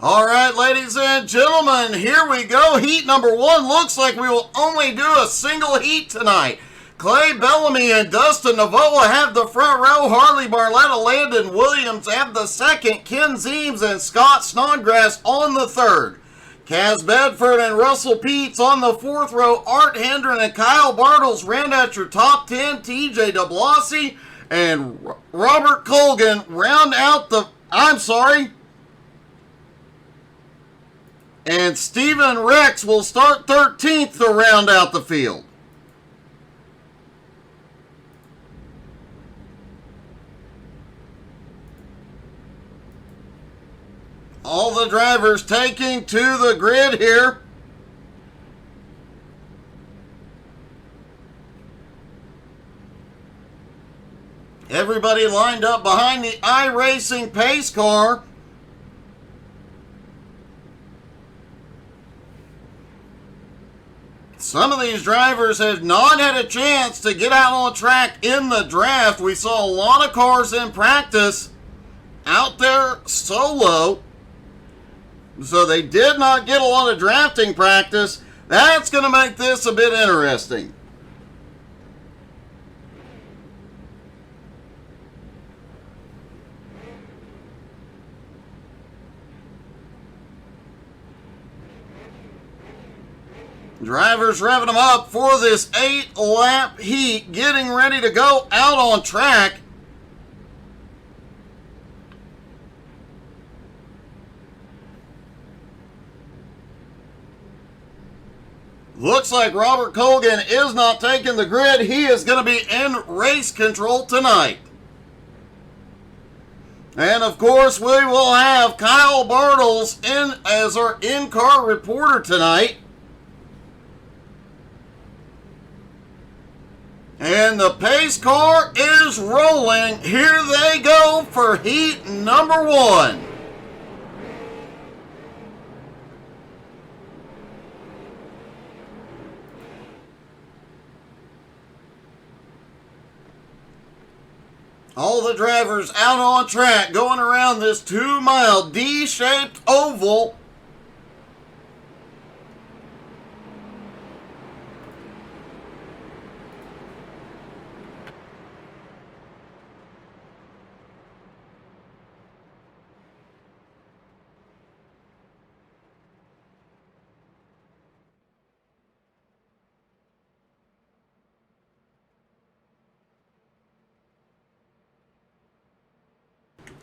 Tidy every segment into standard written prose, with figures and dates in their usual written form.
All right, ladies and gentlemen, here we go. Heat number one. Looks like we will only do a single heat tonight. Clay Bellamy and Dustin Navola have the front row. Harley Barletta, Landon Williams have the second. Ken Zeems and Scott Snodgrass on the third. Kaz Bedford and Russell Peets on the fourth row. Art Hendren and Kyle Bartles round out your top 10. TJ DeBlasi and Robert Colgan round out the... And Stephen Rex will start 13th to round out the field. All the drivers taking to the grid here. Everybody lined up behind the iRacing pace car. Some of these drivers have not had a chance to get out on track in the draft. We saw a lot of cars in practice out there solo, so they did not get a lot of drafting practice. That's going to make this a bit interesting. Drivers revving them up for this 8-lap heat, getting ready to go out on track. Looks like Robert Colgan is not taking the grid. He is going to be in race control tonight. And of course, we will have Kyle Bartles in as our in-car reporter tonight. And the pace car is rolling. Here they go for heat number one. All the drivers out on track going around this 2-mile D-shaped oval.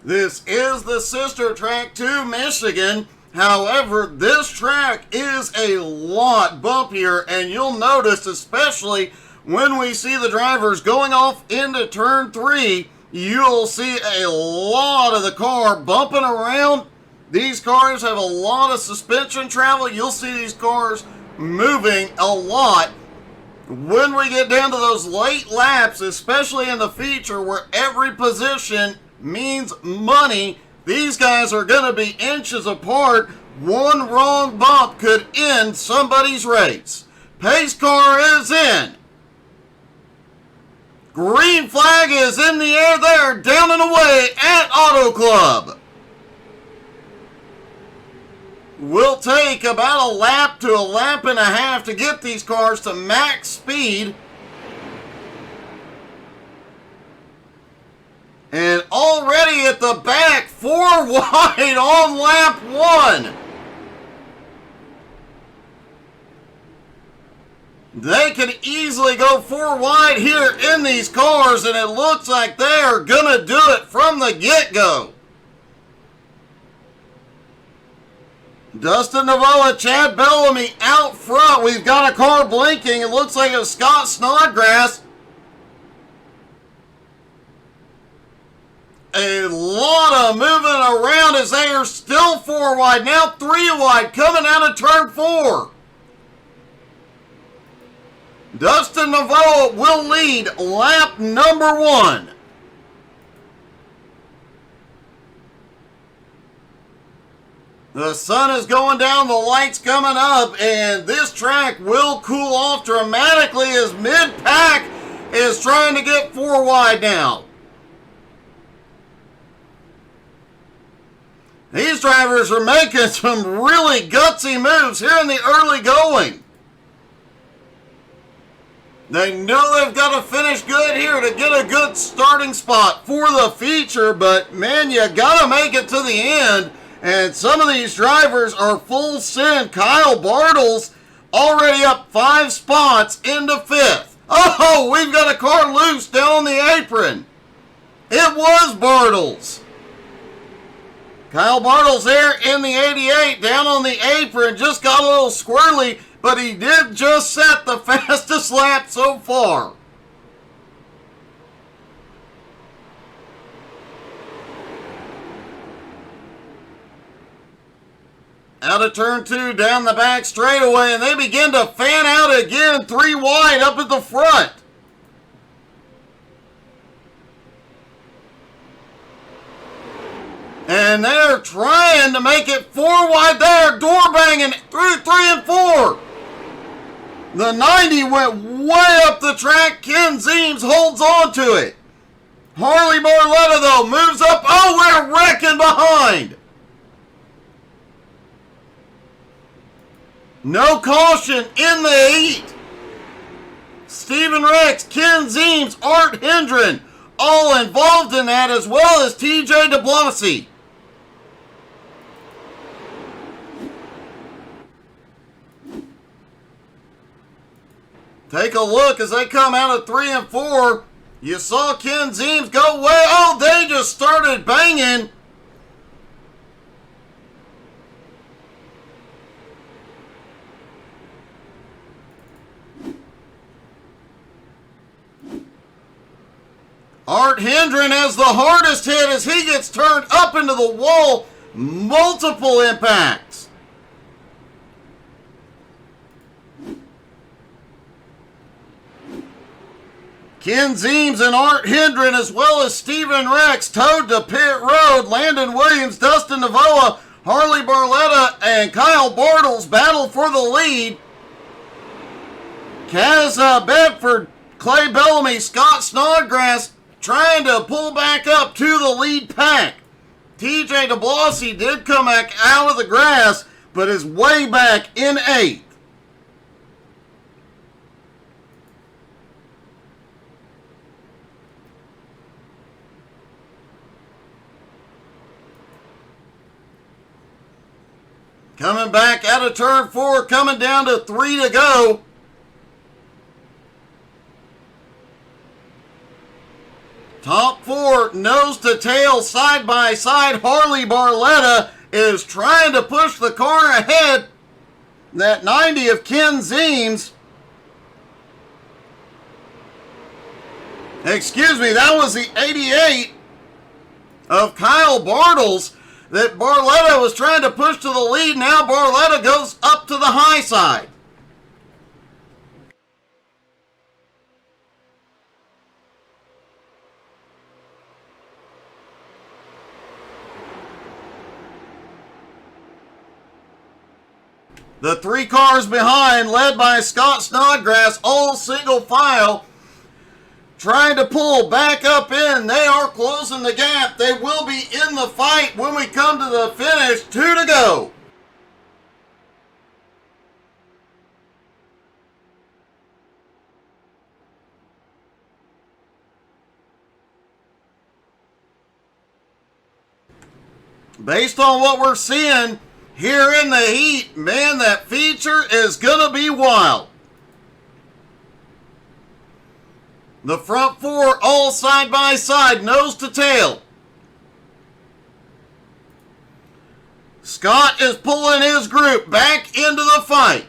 This is the sister track to Michigan. However, this track is a lot bumpier, and you'll notice, especially when we see the drivers going off into turn 3, you'll see a lot of the car bumping around. These cars have a lot of suspension travel. You'll see these cars moving a lot. When we get down to those late laps, especially in the feature where every position means money, these guys are going to be inches apart. One wrong bump could end somebody's race. Pace car is in. Green flag is in the air there, down and away at Auto Club. Will take about a lap to a lap and a half to get these cars to max speed. And already at the back, 4 wide on lap 1. They could easily go 4 wide here in these cars, and it looks like they are going to do it from the get-go. Dustin Navola, Chad Bellamy out front. We've got a car blinking. It looks like it's Scott Snodgrass. A lot of moving around as they are still 4 wide. Now 3 wide coming out of turn 4. Dustin Navola will lead lap number 1. The sun is going down, the lights coming up, and this track will cool off dramatically as mid-pack is trying to get 4 wide now. These drivers are making some really gutsy moves here in the early going. They know they've got to finish good here to get a good starting spot for the feature, but man, you got to make it to the end. And some of these drivers are full send. Kyle Bartles already up 5 spots into 5th. Oh, we've got a car loose down on the apron. It was Bartles. Kyle Bartles there in the 88 down on the apron. Just got a little squirrely, but he did just set the fastest lap so far. Out of turn 2, down the back straightaway, and they begin to fan out again, 3 wide up at the front. And they're trying to make it 4 wide there, door banging through 3 and 4. The 90 went way up the track. Ken Zeems holds on to it. Harley Barletta, though, moves up. Oh, we're wrecking behind. No caution in the heat. Stephen Rex, Ken Zeems, Art Hendren, all involved in that, as well as TJ DeBlasi. Take a look as they come out of 3 and 4. You saw Ken Zeems go way. Oh, they just started banging. Art Hendren has the hardest hit as he gets turned up into the wall. Multiple impacts. Ken Zeems and Art Hendren, as well as Stephen Rex, towed to pit road. Landon Williams, Dustin Navoa, Harley Barletta, and Kyle Bartles battle for the lead. Kaz Bedford, Clay Bellamy, Scott Snodgrass trying to pull back up to the lead pack. TJ DeBlasi did come back out of the grass, but is way back in 8th. Coming back out of turn 4, coming down to 3 to go. Top 4, nose to tail, side by side. Harley Barletta is trying to push the car ahead. That 90 of Ken Zeems. Excuse me, that was the 88 of Kyle Bartles that Barletta was trying to push to the lead. Now Barletta goes up to the high side. The 3 cars behind, led by Scott Snodgrass, all single file, trying to pull back up in. They are closing the gap. They will be in the fight when we come to the finish. 2 to go. Based on what we're seeing here in the heat, man, that feature is going to be wild. The front 4 all side by side, nose to tail. Scott is pulling his group back into the fight.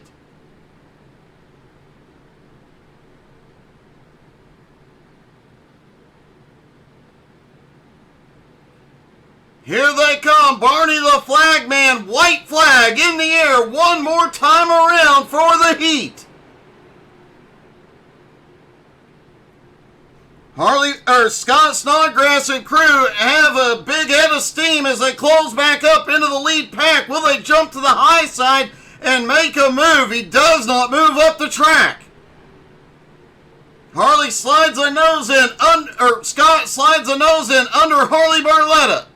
Here they come, Barney the Flagman, white flag in the air, one more time around for the heat. Scott Snodgrass and crew have a big head of steam as they close back up into the lead pack. Will they jump to the high side and make a move? He does not move up the track. Harley slides a nose in, Scott slides a nose in under Harley Barletta.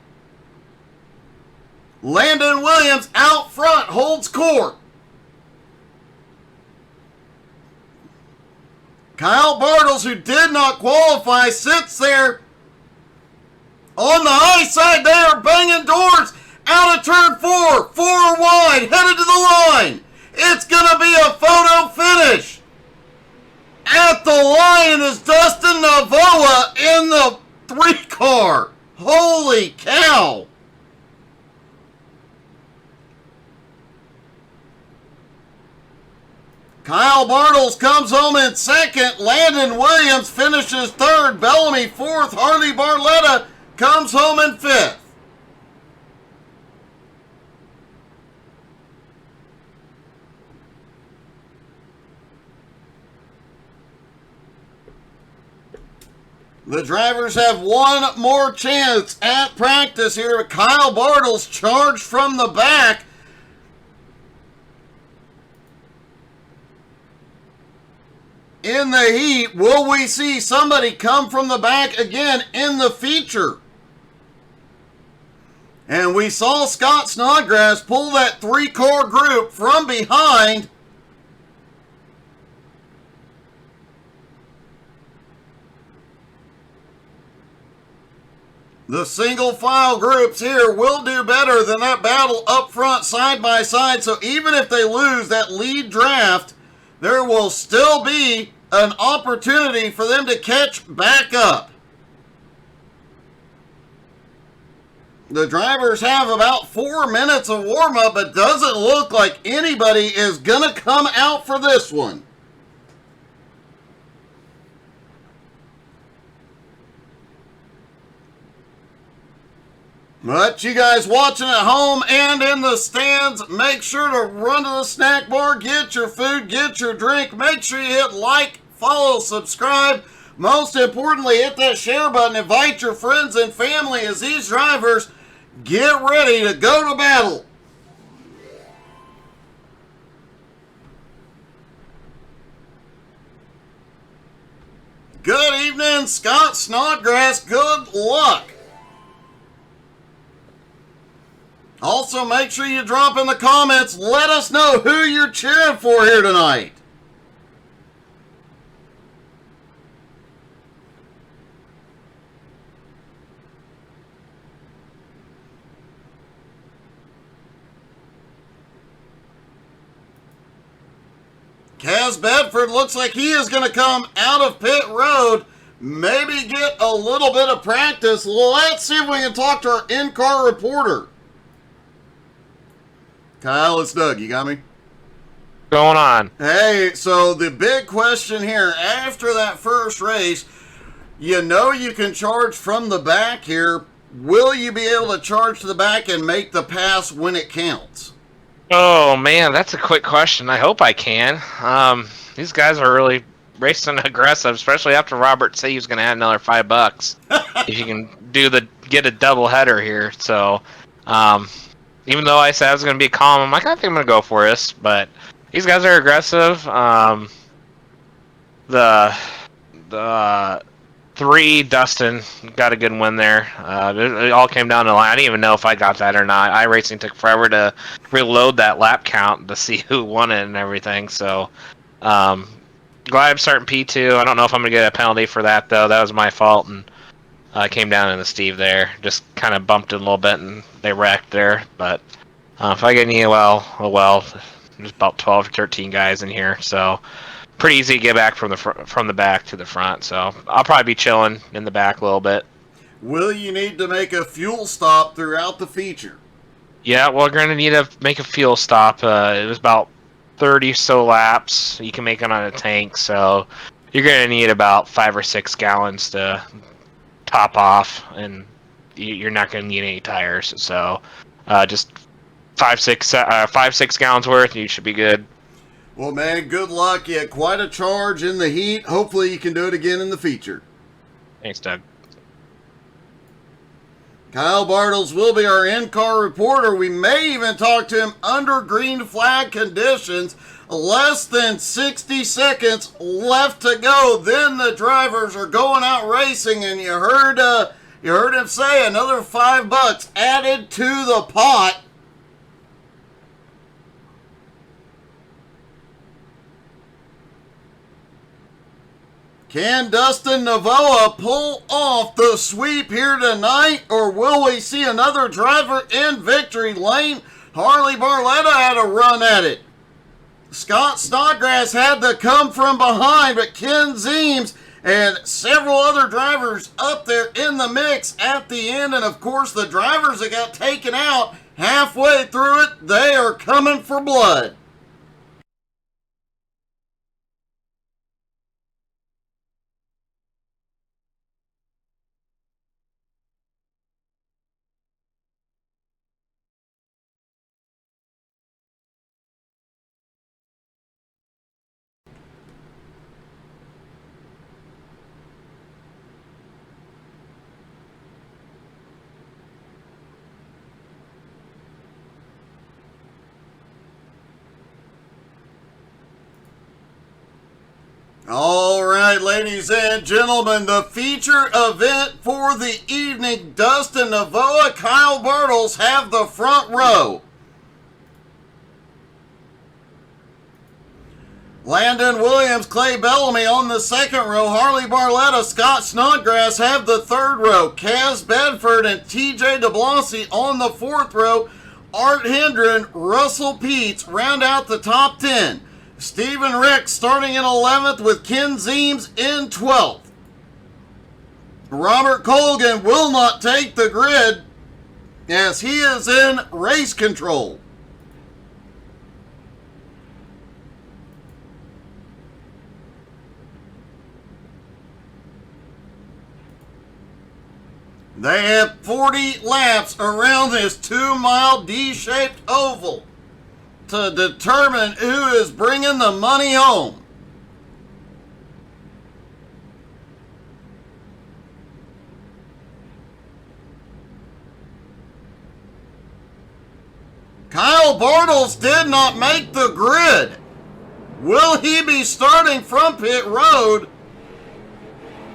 Landon Williams out front holds court. Kyle Bartles, who did not qualify, sits there on the high side. They are banging doors out of turn 4. 4 wide, headed to the line. It's going to be a photo finish. At the line is Dustin Navoa in the 3 car. Holy cow. Kyle Bartles comes home in second. Landon Williams finishes third. Bellamy fourth. Harley Barletta comes home in fifth. The drivers have one more chance at practice here. Kyle Bartles charged from the back. In the heat, will we see somebody come from the back again in the feature? And we saw Scott Snodgrass pull that 3-car group from behind. The single file groups here will do better than that battle up front side by side. So even if they lose that lead draft, there will still be an opportunity for them to catch back up. The drivers have about 4 minutes of warm-up, but doesn't look like anybody is going to come out for this one. But you guys watching at home and in the stands, make sure to run to the snack bar, get your food, get your drink. Make sure you hit like, follow, subscribe. Most importantly, hit that share button. Invite your friends and family as these drivers get ready to go to battle. Good evening, Scott Snodgrass. Good luck. Also, make sure you drop in the comments. Let us know who you're cheering for here tonight. Kaz Bedford looks like he is going to come out of pit road. Maybe get a little bit of practice. Let's see if we can talk to our in-car reporter. Kyle, it's Doug. You got me? Going on? Hey, so the big question here, after that first race, you know you can charge from the back here. Will you be able to charge to the back and make the pass when it counts? Oh, man, that's a quick question. I hope I can. These guys are really racing aggressive, especially after Robert said he was going to add another $5 if you can get a double header here. So, even though I said I was going to be calm, I'm like, I think I'm going to go for this. But these guys are aggressive. The 3, Dustin, got a good win there. It all came down to the line. I didn't even know if I got that or not. iRacing took forever to reload that lap count to see who won it and everything. So, glad I'm starting P2. I don't know if I'm going to get a penalty for that, though. That was my fault. And I came down into Steve there. Just kind of bumped it a little bit, and they wrecked there. But if I get any, oh well. There's about 12 or 13 guys in here, so pretty easy to get back from the back to the front. So I'll probably be chilling in the back a little bit. Will you need to make a fuel stop throughout the feature? Yeah, well, we're going to need to make a fuel stop. It was about 30 so laps. You can make it on a tank, so you're going to need about 5 or 6 gallons to top off, and you're not going to need any tires. So just 5-6 gallons worth, you should be good. Well, man, good luck. You had quite a charge in the heat. Hopefully you can do it again in the feature. Thanks, Doug. Kyle Bartles will be our in-car reporter. We may even talk to him under green flag conditions. Less than 60 seconds left to go. Then the drivers are going out racing, and you heard him say another $5 added to the pot. Can Dustin Navoa pull off the sweep here tonight, or will we see another driver in victory lane? Harley Barletta had a run at it. Scott Snodgrass had to come from behind, but Ken Zeems and several other drivers up there in the mix at the end. And of course, the drivers that got taken out halfway through it, they are coming for blood. All right, ladies and gentlemen, the feature event for the evening. Dustin Navoa, Kyle Bartles have the front row. Landon Williams, Clay Bellamy on the second row. Harley Barletta, Scott Snodgrass have the third row. Kaz Bedford and TJ DeBlasi on the fourth row. Art Hendren, Russell Peets round out the top 10. Stephen Rick starting in 11th with Ken Zeems in 12th. Robert Colgan will not take the grid as he is in race control. They have 40 laps around this 2-mile D-shaped oval to determine who is bringing the money home. Kyle Bartles did not make the grid. Will he be starting from pit road?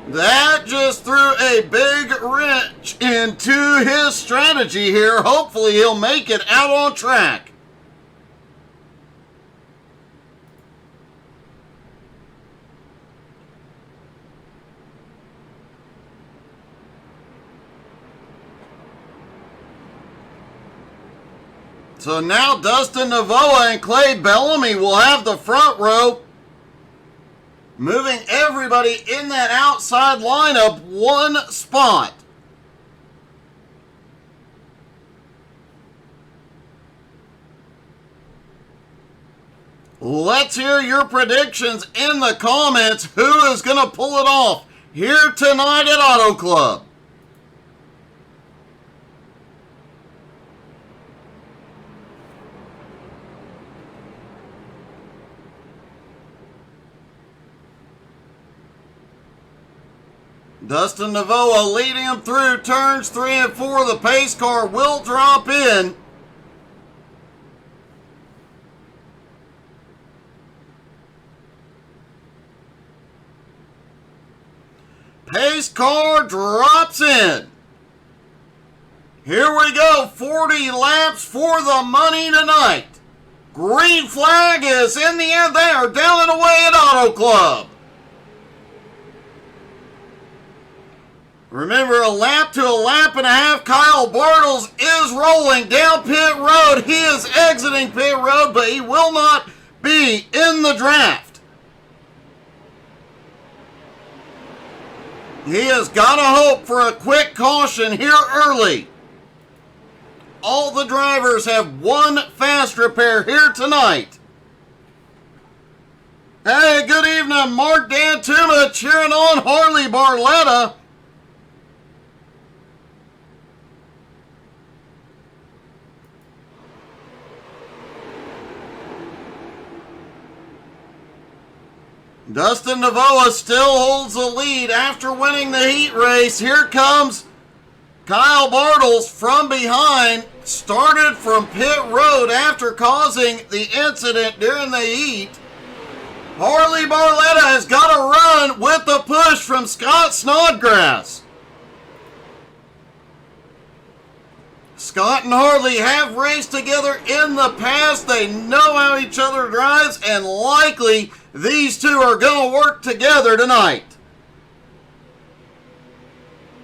That just threw a big wrench into his strategy here. Hopefully he'll make it out on track. So now Dustin Navoa and Clay Bellamy will have the front row, moving everybody in that outside lineup one spot. Let's hear your predictions in the comments. Who is going to pull it off here tonight at Auto Club? Dustin Navoa leading him through turns 3 and 4. The pace car will drop in. Pace car drops in. Here we go. 40 laps for the money tonight. Green flag is in the air. They are down and away at Auto Club. Remember, a lap to a lap and a half. Kyle Bartles is rolling down pit road. He is exiting pit road, but he will not be in the draft. He has got to hope for a quick caution here early. All the drivers have one fast repair here tonight. Hey, good evening. Mark Dantuma cheering on Harley Barletta. Dustin Navoa still holds the lead after winning the heat race. Here comes Kyle Bartles from behind. Started from pit road after causing the incident during the heat. Harley Barletta has got to run with the push from Scott Snodgrass. Scott and Harley have raced together in the past. They know how each other drives, and likely these two are going to work together tonight.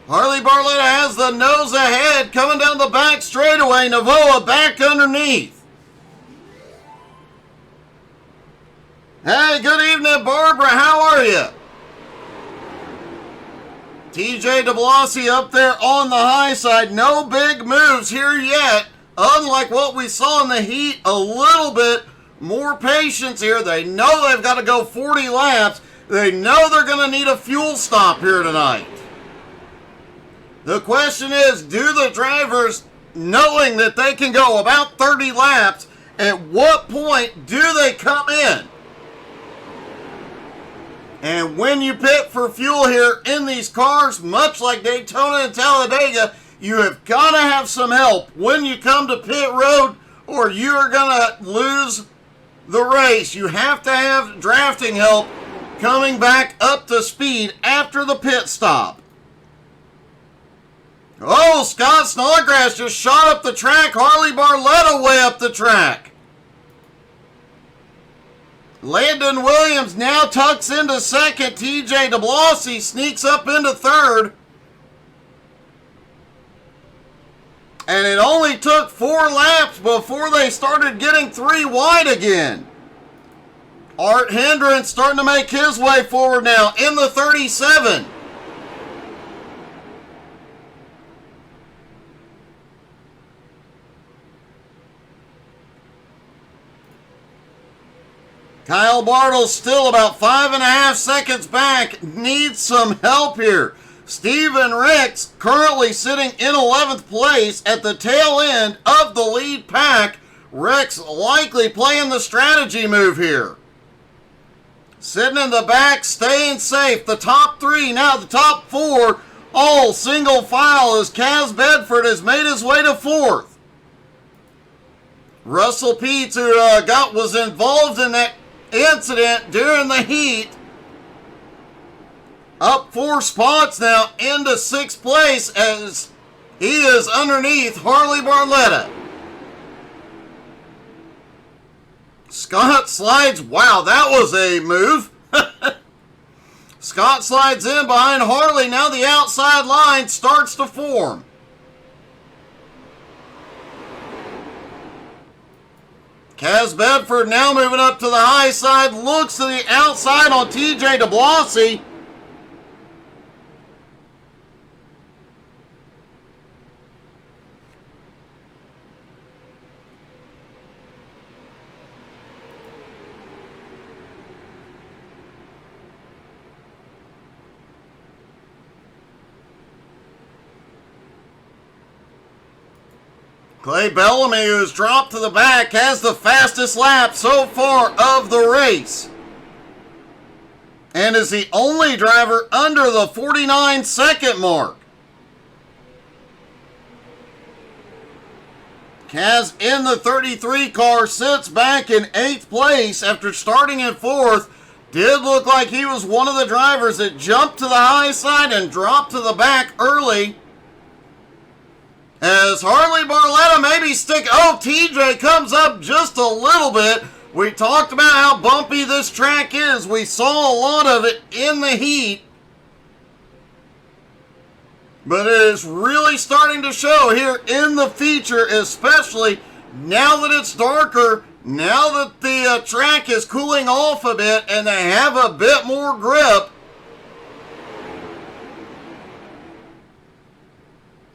Harley Barletta has the nose ahead, coming down the back straightaway. Navoa back underneath. Hey, good evening, Barbara. How are you? TJ DeBlasi up there on the high side. No big moves here yet. Unlike what we saw in the heat, a little bit more patience here. They know they've got to go 40 laps. They know they're going to need a fuel stop here tonight. The question is, do the drivers, knowing that they can go about 30 laps, at what point do they come in? And when you pit for fuel here in these cars, much like Daytona and Talladega, you have got to have some help when you come to pit road, or you are going to lose the race. You have to have drafting help coming back up to speed after the pit stop. Oh, Scott Snodgrass just shot up the track. Harley Barletta way up the track. Landon Williams now tucks into second. TJ DeBlasi sneaks up into third. And it only took 4 laps before they started getting 3 wide again. Art Hendren starting to make his way forward now in the 37. Kyle Bartle's still about 5.5 seconds back. Needs some help here. Steven Ricks currently sitting in 11th place at the tail end of the lead pack. Ricks likely playing the strategy move here. Sitting in the back, staying safe. The top 3, now the top 4, all single file as Kaz Bedford has made his way to 4th. Russell Peets, who was involved in that incident during the heat, up 4 spots now into 6th place as he is underneath Harley Barletta. Scott slides. Wow, that was a move. Scott slides in behind Harley. Now the outside line starts to form. Kaz Bedford now moving up to the high side. Looks to the outside on TJ DeBlasi. Clay Bellamy, who's dropped to the back, has the fastest lap so far of the race. And is the only driver under the 49-second mark. Kaz in the 33 car sits back in 8th place after starting in 4th. Did look like he was one of the drivers that jumped to the high side and dropped to the back early. As Harley Barletta maybe TJ comes up just a little bit. We talked about how bumpy this track is. We saw a lot of it in the heat. But it is really starting to show here in the feature, especially now that it's darker, now that the track is cooling off a bit and they have a bit more grip.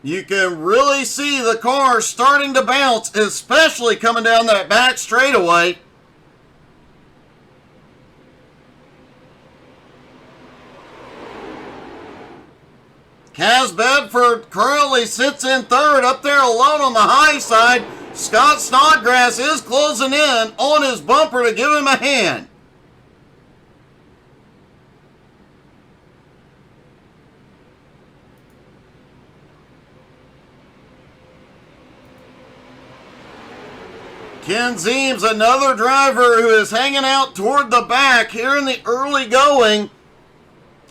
You can really see the car starting to bounce, especially coming down that back straightaway. Kaz Bedford currently sits in 3rd, up there alone on the high side. Scott Snodgrass is closing in on his bumper to give him a hand. Ken Zeems, another driver who is hanging out toward the back here in the early going,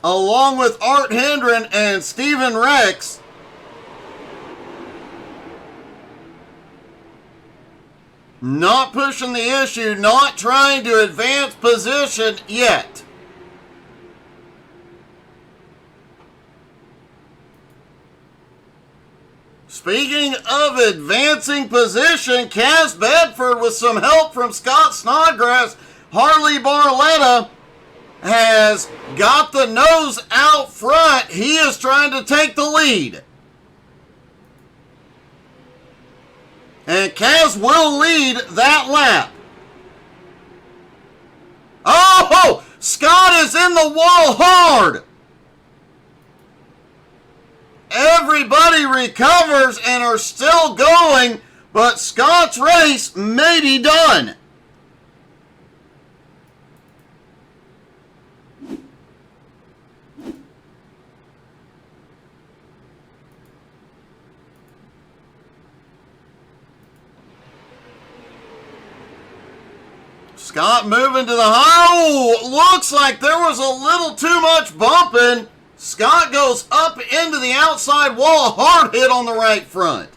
along with Art Hendren and Steven Rex. Not pushing the issue, not trying to advance position yet. Speaking of advancing position, Kaz Bedford with some help from Scott Snodgrass, Harley Barletta has got the nose out front. He is trying to take the lead. And Kaz will lead that lap. Oh, Scott is in the wall hard. Everybody recovers and are still going, but Scott's race may be done. Scott moving to the high. Oh, looks like there was a little too much bumping. Scott goes up into the outside wall. Hard hit on the right front.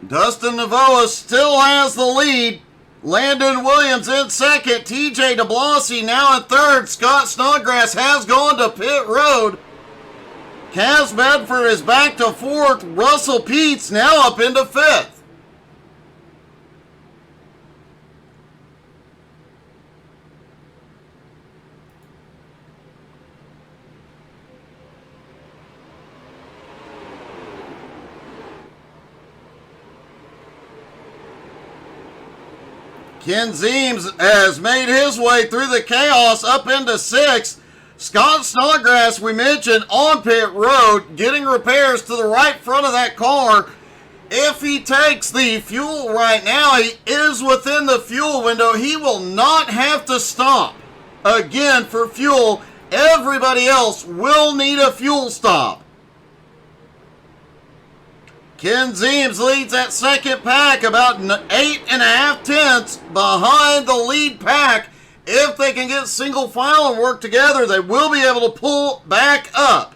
Dustin Navoa still has the lead. Landon Williams in second. TJ DeBlasi now in third. Scott Snodgrass has gone to pit road. Kaz Bedford is back to fourth. Russell Peets now up into fifth. Ken Zeems has made his way through the chaos up into sixth. Scott Snodgrass, we mentioned, on pit road, getting repairs to the right front of that car. If he takes the fuel right now, he is within the fuel window. He will not have to stop again for fuel. Everybody else will need a fuel stop. Ken Zeems leads that second pack about 8.5 tenths behind the lead pack. If they can get single file and work together, they will be able to pull back up.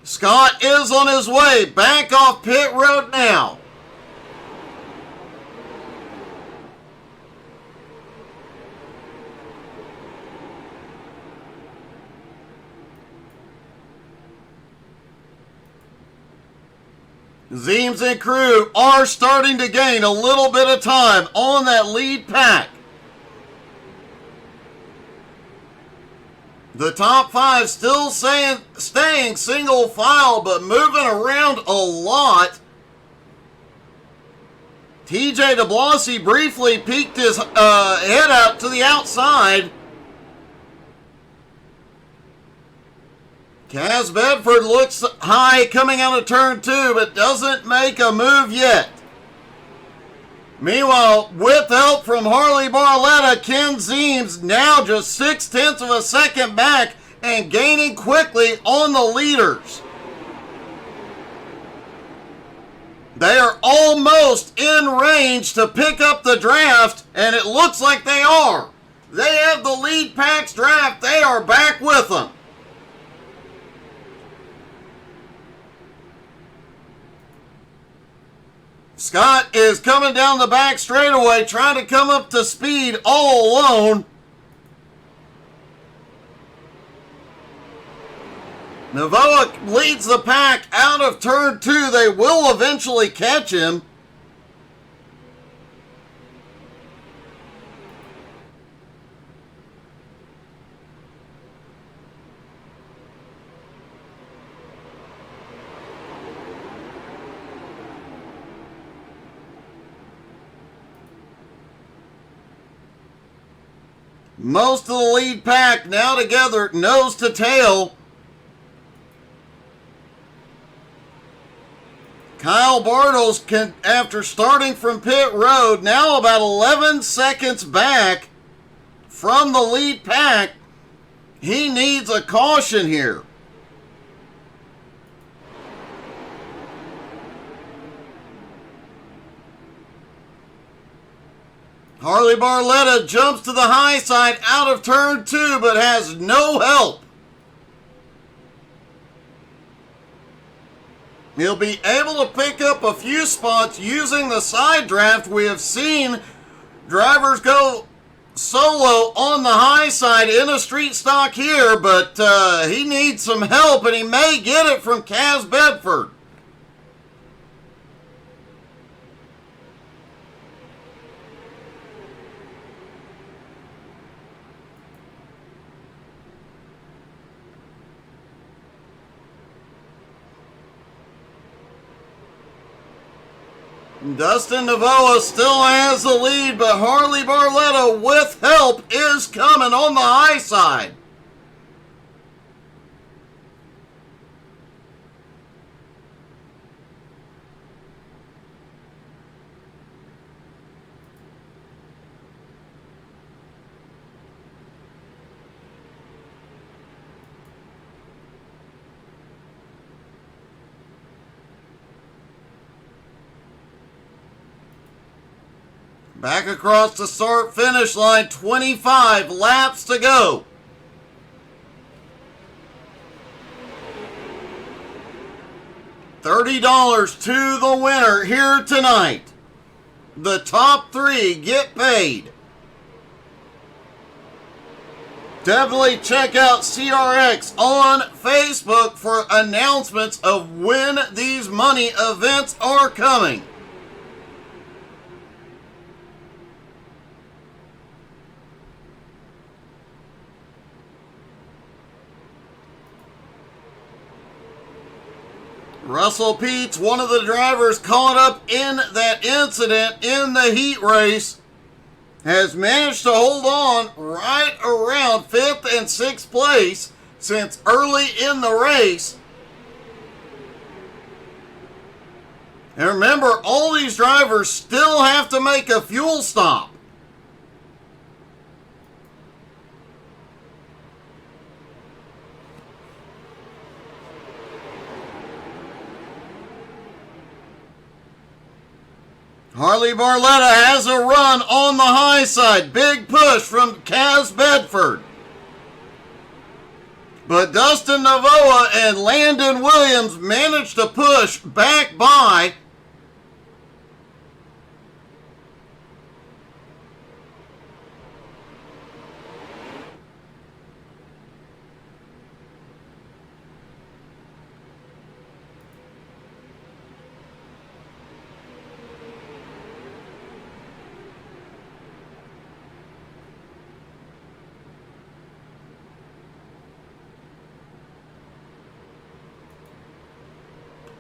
Scott is on his way back off pit road now. Zeems and crew are starting to gain a little bit of time on that lead pack. The top five still staying single file, but moving around a lot. TJ DeBlasi briefly peeked his head out to the outside. Kaz Bedford looks high coming out of turn two, but doesn't make a move yet. Meanwhile, with help from Harley Barletta, Ken Zeems now just 0.6 of a second back and gaining quickly on the leaders. They are almost in range to pick up the draft, and it looks like they are. They have the lead pack's draft. They are back with them. Scott is coming down the back straightaway, trying to come up to speed all alone. Navoa leads the pack out of turn two. They will eventually catch him. Most of the lead pack now together, nose to tail. Kyle Bartles can, after starting from pit road, now about 11 seconds back from the lead pack. He needs a caution here. Harley Barletta jumps to the high side out of turn two, but has no help. He'll be able to pick up a few spots using the side draft. We have seen drivers go solo on the high side in a street stock here, but he needs some help, and he may get it from Kaz Bedford. Dustin Navoa still has the lead, but Harley Barletta, with help, is coming on the high side. Back across the start-finish line, 25 laps to go. $30 to the winner here tonight. The top three get paid. Definitely check out CRX on Facebook for announcements of when these money events are coming. Russell Peets, one of the drivers caught up in that incident in the heat race, has managed to hold on right around 5th and 6th place since early in the race. And remember, all these drivers still have to make a fuel stop. Harley Barletta has a run on the high side. Big push from Kaz Bedford. But Dustin Navoa and Landon Williams managed to push back by.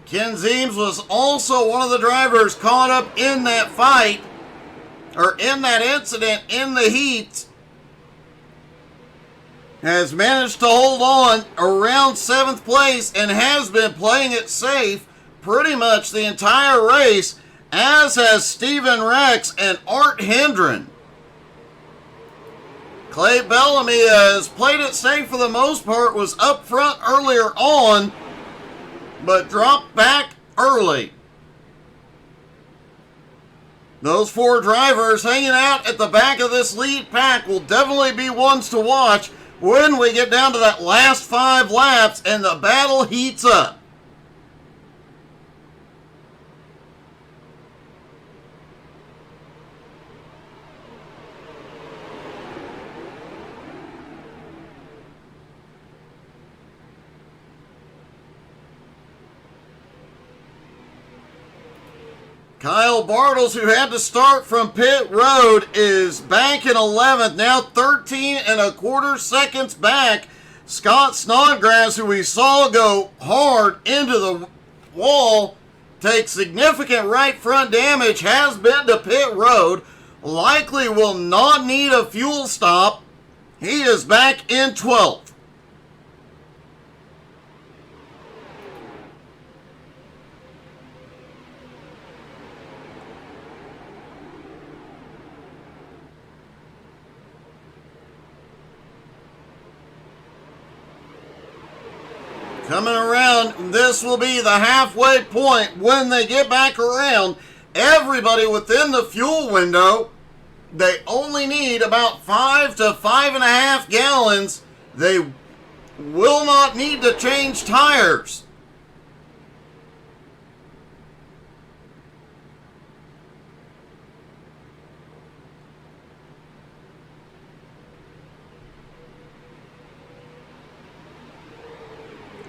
Ken Zeems was also one of the drivers caught up in that fight, or in that incident in the heat. Has managed to hold on around 7th place and has been playing it safe pretty much the entire race, as has Stephen Rex and Art Hendren. Clay Bellamy has played it safe for the most part, was up front earlier on, but dropped back early. Those 4 drivers hanging out at the back of this lead pack will definitely be ones to watch when we get down to that last 5 laps and the battle heats up. Kyle Bartles, who had to start from pit road, is back in 11th, now 13 1/4 seconds back. Scott Snodgrass, who we saw go hard into the wall, takes significant right front damage, has been to pit road, likely will not need a fuel stop. He is back in 12th. Coming around, this will be the halfway point when they get back around. Everybody within the fuel window, they only need about 5 to 5.5 gallons. They will not need to change tires.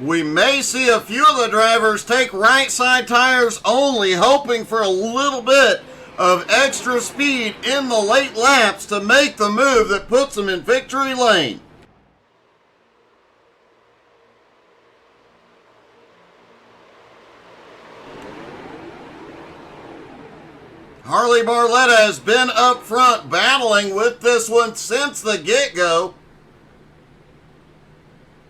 We may see a few of the drivers take right side tires only, hoping for a little bit of extra speed in the late laps to make the move that puts them in victory lane. Harley Barletta has been up front battling with this one since the get-go.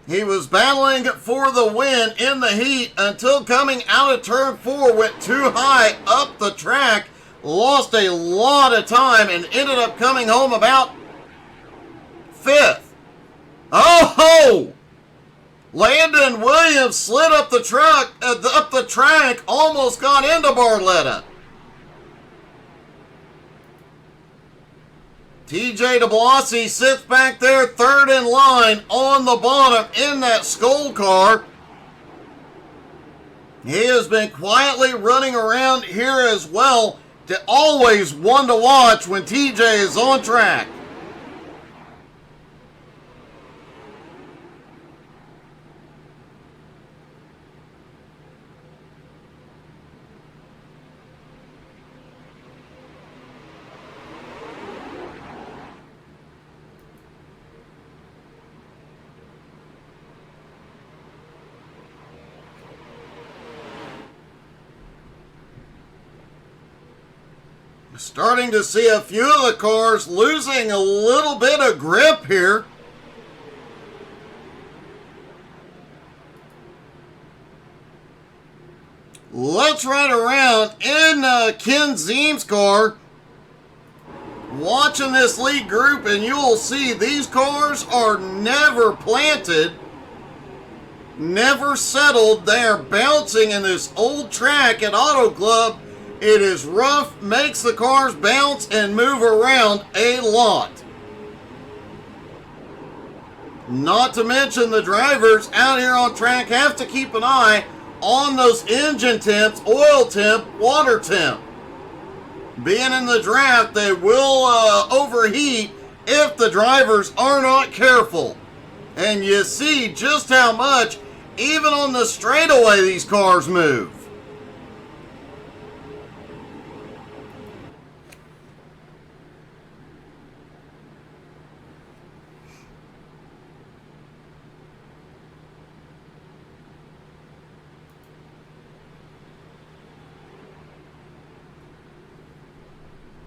He was battling for the win in the heat until coming out of turn 4, went too high up the track, lost a lot of time, and ended up coming home about 5th. Oh! Landon Williams slid up the track, almost got into Barletta. TJ DeBlasi sits back there third in line on the bottom in that Skoll car. He has been quietly running around here as well. Always one to watch when TJ is on track. Starting to see a few of the cars losing a little bit of grip here. Let's ride around in Ken Ziem's car, watching this lead group, and you'll see these cars are never planted, never settled. They are bouncing in this old track at Auto Club. It is rough, makes the cars bounce and move around a lot. Not to mention the drivers out here on track have to keep an eye on those engine temps, oil temp, water temp. Being in the draft, they will overheat if the drivers are not careful. And you see just how much, even on the straightaway, these cars move.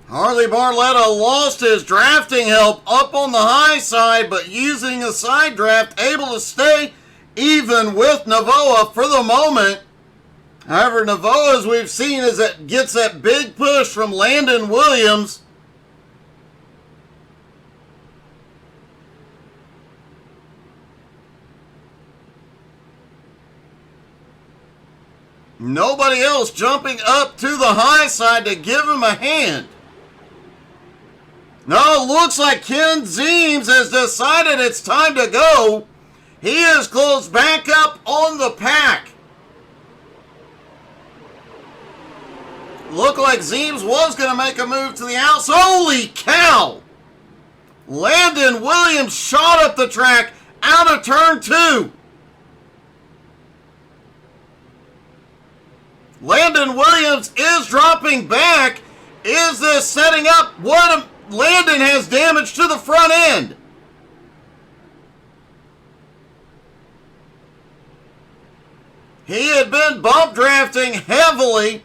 Harley Barletta lost his drafting help up on the high side, but using a side draft, able to stay even with Navoa for the moment. However, Navoa, as we've seen, gets that big push from Landon Williams. Nobody else jumping up to the high side to give him a hand. No, it looks like Ken Ziems has decided it's time to go. He has closed back up on the pack. Looked like Ziems was going to make a move to the outside. Holy cow! Landon Williams shot up the track out of turn 2. Landon Williams is dropping back. Is this setting up what Landon has damage to the front end? He had been bump drafting heavily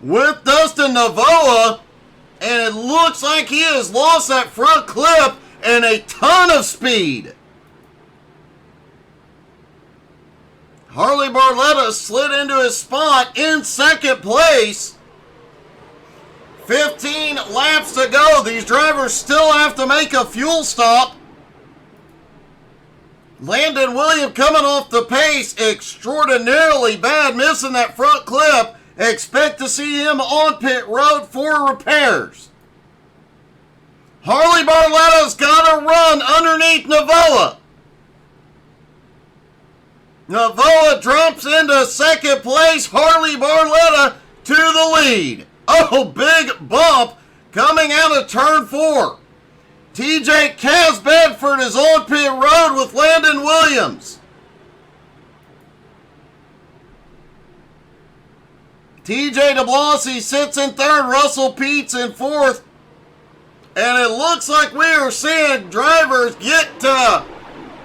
with Dustin Navoa, and it looks like he has lost that front clip and a ton of speed. Harley Barletta slid into his spot in second place. 15 laps to go. These drivers still have to make a fuel stop. Landon Williams coming off the pace extraordinarily bad, missing that front clip. Expect to see him on pit road for repairs. Harley Barletta's got to run underneath Navoa. Navoa drops into second place. Harley Barletta to the lead. Oh, big bump coming out of turn 4. TJ Kaz Bedford is on pit road with Landon Williams. TJ DeBlasi sits in third, Russell Peets in fourth. And it looks like we are seeing drivers get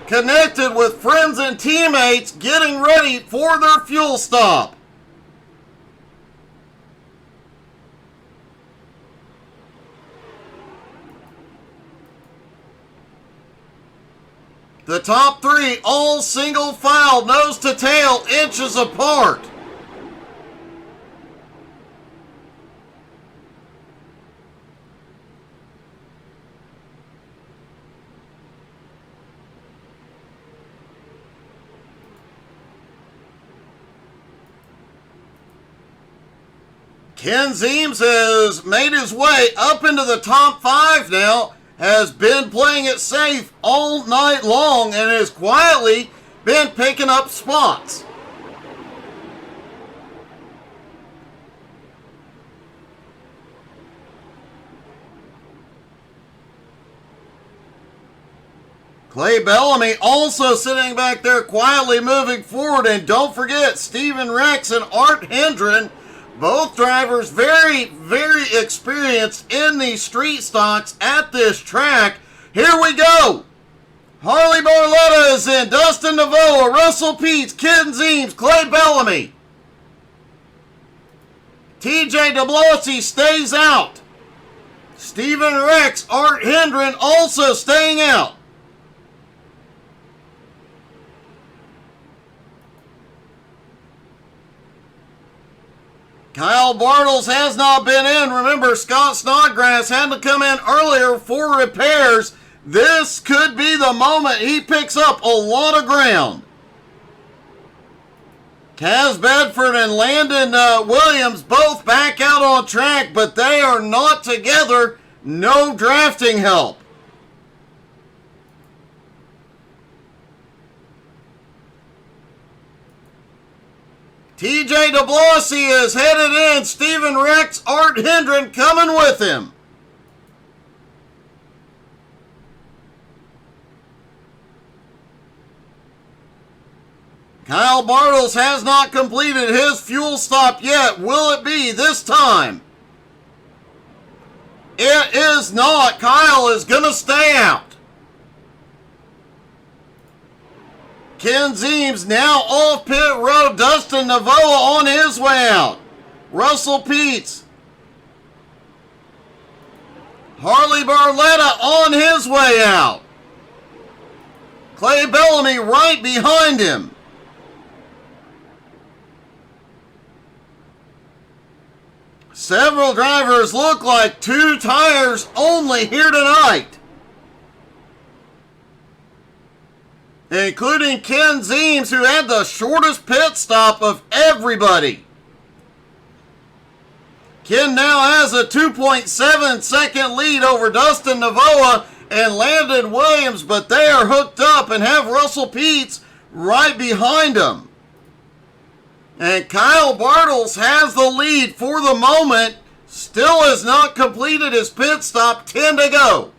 connected with friends and teammates getting ready for their fuel stop. The top three all single file, nose to tail, inches apart. Ken Zeems has made his way up into the top five now, has been playing it safe all night long, and has quietly been picking up spots. Clay Bellamy also sitting back there quietly moving forward, and don't forget Steven Rex and Art Hendren, both drivers very, very experienced in these street stocks at this track. Here we go. Harley Barletta is in, Dustin Navoa, Russell Peets, Ken Zeems, Clay Bellamy. TJ DeBlasi stays out. Steven Rex, Art Hendren also staying out. Kyle Bartles has not been in. Remember, Scott Snodgrass had to come in earlier for repairs. This could be the moment he picks up a lot of ground. Kaz Bedford and Landon Williams both back out on track, but they are not together. No drafting help. TJ DeBlasi is headed in. Steven Rex, Art Hendren coming with him. Kyle Bartles has not completed his fuel stop yet. Will it be this time? It is not. Kyle is going to stay out. Ken Zeems now off pit road. Dustin Navoa on his way out. Russell Peets. Harley Barletta on his way out. Clay Bellamy right behind him. Several drivers look like two tires only here tonight, including Ken Zeems, who had the shortest pit stop of everybody. Ken now has a 2.7 second lead over Dustin Navoa and Landon Williams, but they are hooked up and have Russell Peets right behind them. And Kyle Bartles has the lead for the moment. Still has not completed his pit stop. 10 to go.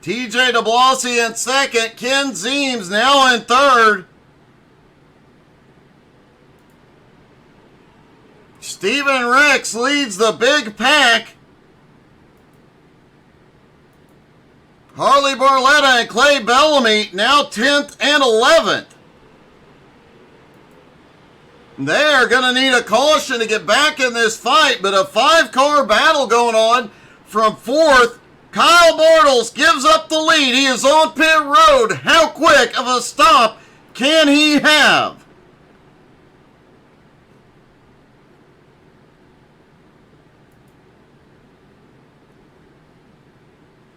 TJ DeBlasi in second. Ken Zeems now in third. Steven Rex leads the big pack. Harley Barletta and Clay Bellamy now 10th and 11th. They are going to need a caution to get back in this fight, but a 5-car battle going on from 4th. Kyle Bartles gives up the lead. He is on pit road. How quick of a stop can he have?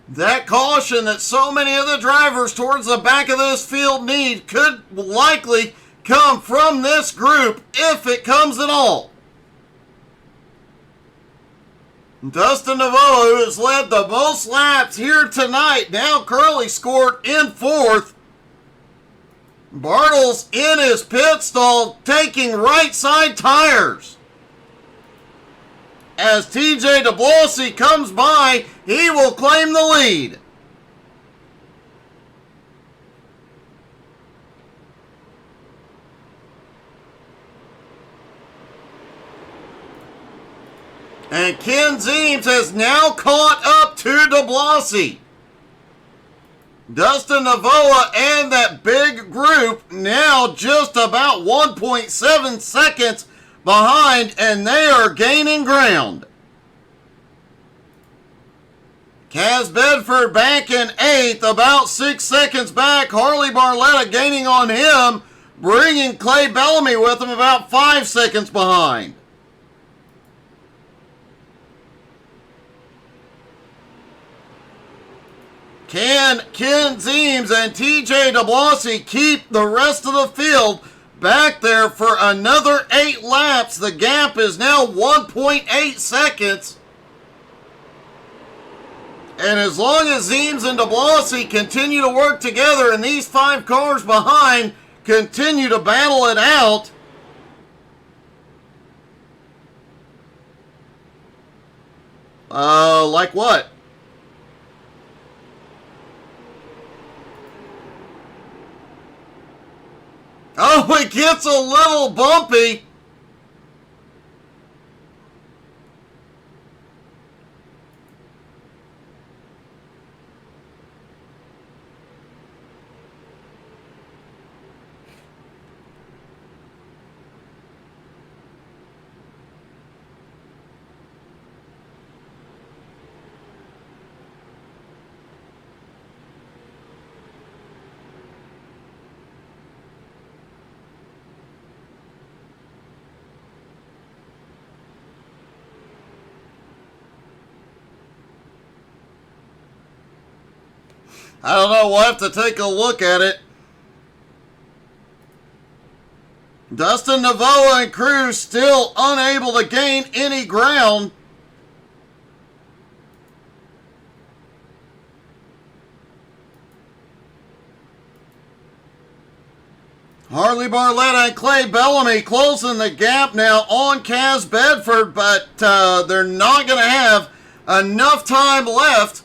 That caution that so many of the drivers towards the back of this field need could likely come from this group, if it comes at all. Dustin Navoa, who has led the most laps here tonight, now currently scored in 4th. Bartles in his pit stall taking right side tires. As TJ DeBlasi comes by, he will claim the lead. And Ken Zeems has now caught up to DeBlasi. Dustin Navoa and that big group now just about 1.7 seconds behind, and they are gaining ground. Kaz Bedford back in 8th, about 6 seconds back. Harley Barletta gaining on him, bringing Clay Bellamy with him about 5 seconds behind. Can Ken Zeems and TJ DeBlasi keep the rest of the field back there for another 8 laps? The gap is now 1.8 seconds. And as long as Zeems and DeBlasi continue to work together and these 5 cars behind continue to battle it out, like what? Oh, it gets a little bumpy. I don't know, we'll have to take a look at it. Dustin Navoa and crew still unable to gain any ground. Harley Barletta and Clay Bellamy closing the gap now on Kaz Bedford, but they're not going to have enough time left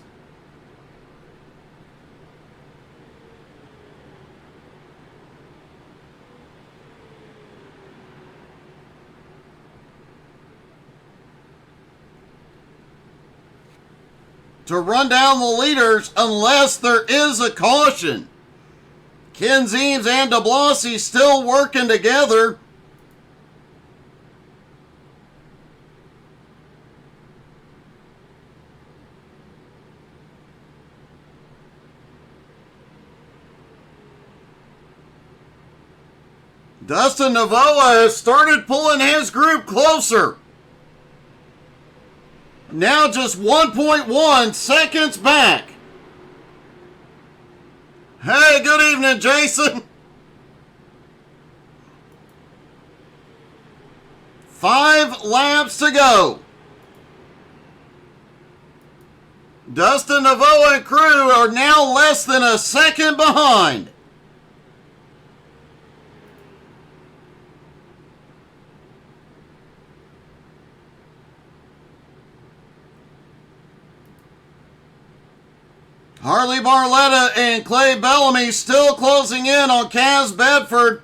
to run down the leaders unless there is a caution. Ken Zeems and DeBlasi still working together. Dustin Navoa has started pulling his group closer. Now just 1.1 seconds back. Hey, good evening, Jason. 5 laps to go. Dustin Navoa and crew are now less than a second behind. Harley Barletta and Clay Bellamy still closing in on Kaz Bedford.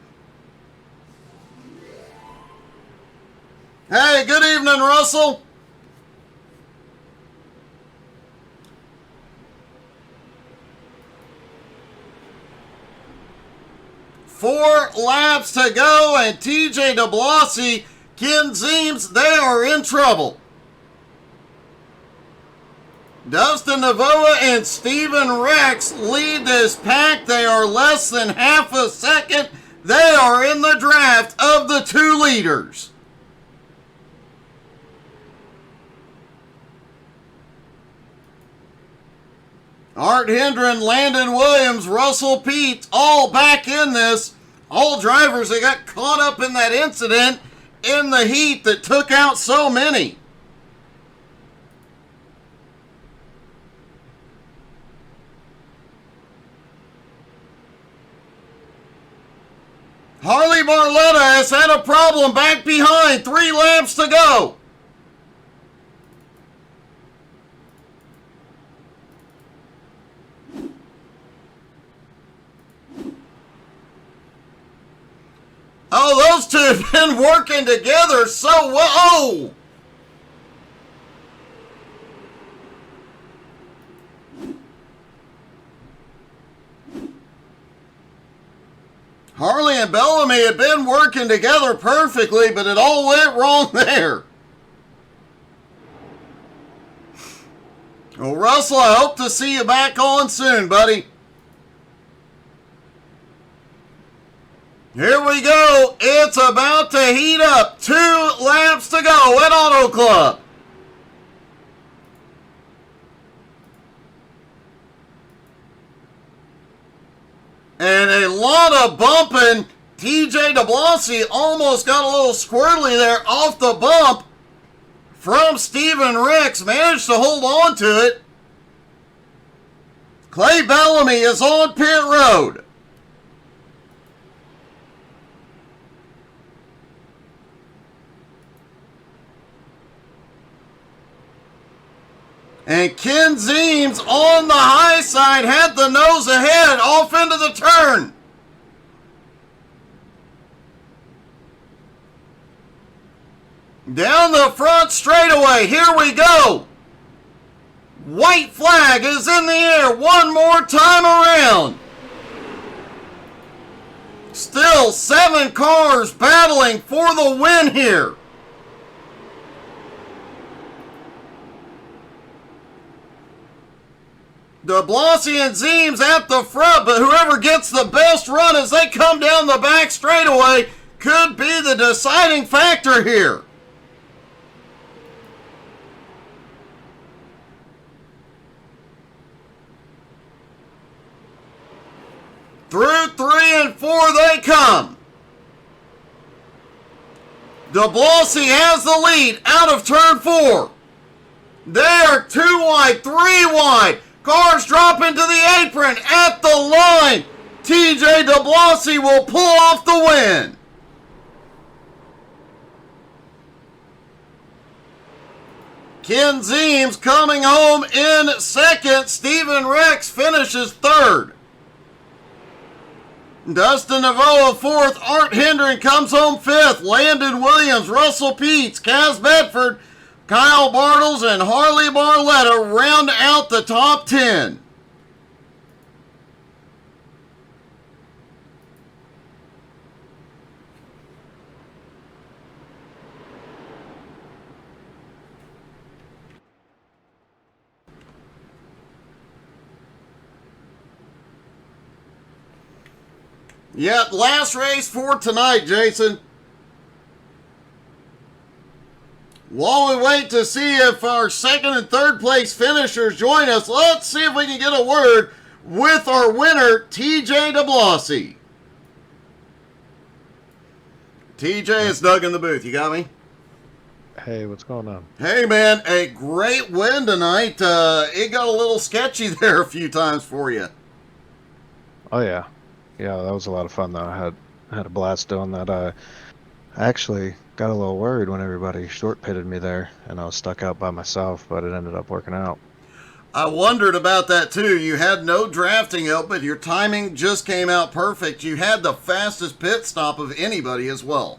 Hey, good evening, Russell. Four laps to go, and TJ DeBlasi, Ken Zeems, they are in trouble. Dustin Navoa and Steven Rex lead this pack. They are less than half a second. They are in the draft of the 2 leaders. Art Hendren, Landon Williams, Russell Peete, all back in this. All drivers that got caught up in that incident in the heat that took out so many. Harley Barletta has had a problem back behind. 3 laps to go. Oh, those two have been working together so well. Oh! Harley and Bellamy had been working together perfectly, but it all went wrong there. Well, Russell, I hope to see you back on soon, buddy. Here we go. It's about to heat up. 2 laps to go at Auto Club. And a lot of bumping. TJ DeBlasi almost got a little squirrely there off the bump from Steven Ricks. Managed to hold on to it. Clay Bellamy is on pit road. And Ken Zeems on the high side had the nose ahead off into the turn. Down the front straightaway. Here we go. White flag is in the air one more time around. Still 7 cars battling for the win here. DeBlasi and Zeems at the front, but whoever gets the best run as they come down the back straightaway could be the deciding factor here. Through 3 and 4 they come. DeBlasi has the lead out of turn 4. They are 2 wide, 3 wide. Cars drop into the apron at the line. TJ DeBlasi will pull off the win. Ken Zeems coming home in second. Steven Rex finishes third. Dustin Navoa fourth. Art Hendren comes home fifth. Landon Williams, Russell Peets, Kaz Bedford, Kyle Bartles, and Harley Barletta round out the top 10. Yep, last race for tonight, Jason. While we wait to see if our second and third place finishers join us, let's see if we can get a word with our winner, TJ DeBlasi. TJ, it's Doug in the booth. You got me? Hey, what's going on? Hey, man, a great win tonight. It got a little sketchy there a few times for you. Oh, yeah. Yeah, that was a lot of fun, though. I had a blast doing that. I actually got a little worried when everybody short pitted me there, and I was stuck out by myself, but it ended up working out. I wondered about that, too. You had no drafting help, but your timing just came out perfect. You had the fastest pit stop of anybody as well.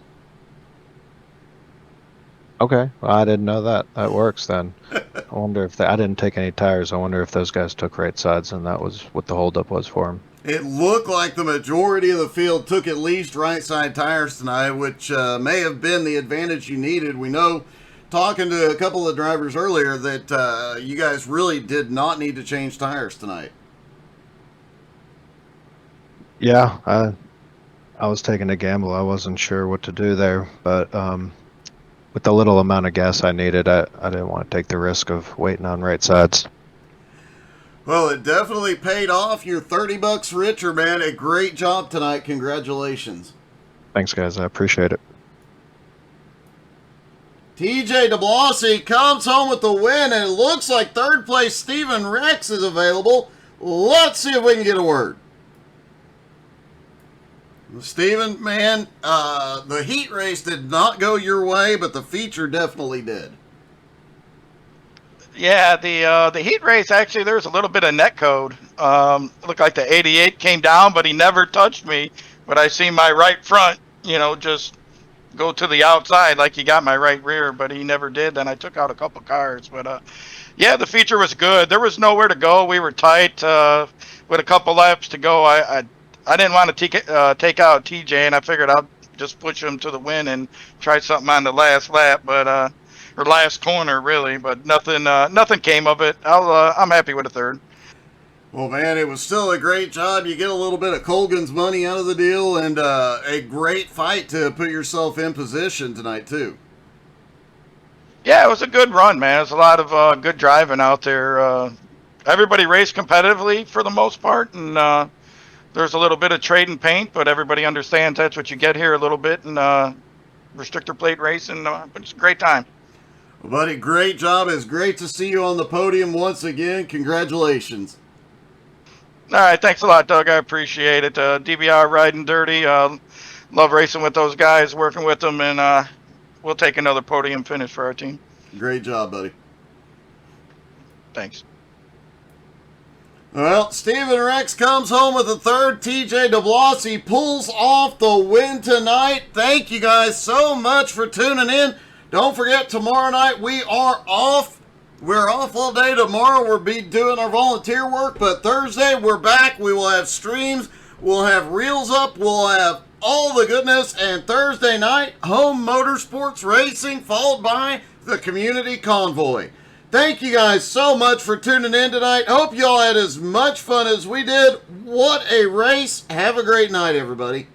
Okay, well, I didn't know that. That works, then. I wonder if I didn't take any tires. I wonder if those guys took right sides, and that was what the holdup was for them. It looked like the majority of the field took at least right side tires tonight, which may have been the advantage you needed. We know, talking to a couple of drivers earlier, that you guys really did not need to change tires tonight. Yeah, I was taking a gamble. I wasn't sure what to do there, but with the little amount of gas I needed, I didn't want to take the risk of waiting on right sides. Well, it definitely paid off. You're $30 richer, man. A great job tonight. Congratulations. Thanks, guys. I appreciate it. TJ DeBlasi comes home with the win, and it looks like third place Steven Rex is available. Let's see if we can get a word. Steven, man, the heat race did not go your way, but the feature definitely did. Yeah, the heat race, actually, there was a little bit of net code. It looked like the 88 came down, but he never touched me. But I see my right front, just go to the outside like he got my right rear, but he never did. Then I took out a couple cars. But yeah, the feature was good. There was nowhere to go. We were tight with a couple laps to go. I didn't want to take out TJ, and I figured I'd just push him to the win and try something on the last lap, but or last corner really. But nothing came of it. I'm happy with a third. Well, man, it was still a great job. You get a little bit of Colgan's money out of the deal, and a great fight to put yourself in position tonight, too. Yeah, it was a good run, man. There's a lot of good driving out there. Everybody raced competitively for the most part, and there's a little bit of trade and paint, but everybody understands that's what you get here a little bit, and restrictor plate racing, but it's a great time. Well, buddy, great job. It's great to see you on the podium once again. Congratulations. All right, thanks a lot, Doug. I appreciate it. DBR riding dirty. Love racing with those guys, working with them, and we'll take another podium finish for our team. Great job, buddy. Thanks. Well, Steven Rex comes home with a third. TJ DeBlasi pulls off the win tonight. Thank you guys so much for tuning in. Don't forget, tomorrow night we are off. We're off all day tomorrow. We'll be doing our volunteer work, but Thursday we're back. We will have streams. We'll have reels up. We'll have all the goodness. And Thursday night, home motorsports racing, followed by the community convoy. Thank you guys so much for tuning in tonight. Hope y'all had as much fun as we did. What a race. Have a great night, everybody.